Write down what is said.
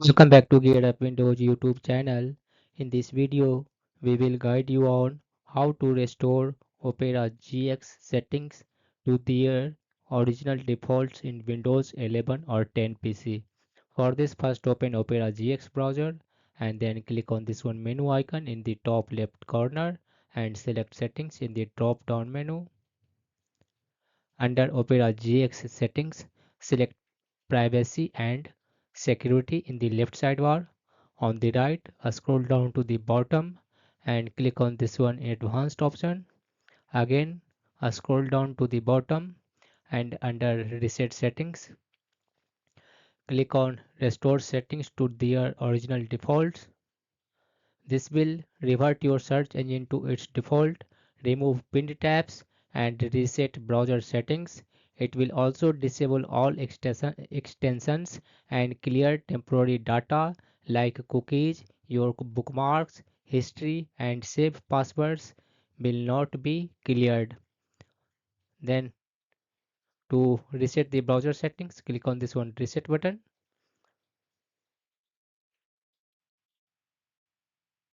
Welcome back to Gear Up Windows YouTube channel. In this video, we will guide you on how to restore Opera GX settings to their original defaults in Windows 11 or 10 PC. For this, first open Opera GX browser and then click on this one menu icon in the top left corner and select settings in the drop down menu. Under Opera GX settings, select privacy and security in the left sidebar. On the right, scroll down to the bottom and click on this one advanced option. Again, scroll down to the bottom and under reset settings, click on restore settings to their original defaults. This will revert your search engine to its default, remove pinned tabs, and reset browser settings. It will also disable all extensions and clear temporary data like cookies, your bookmarks, history, and saved passwords will not be cleared. Then to reset the browser settings, click on this one reset button.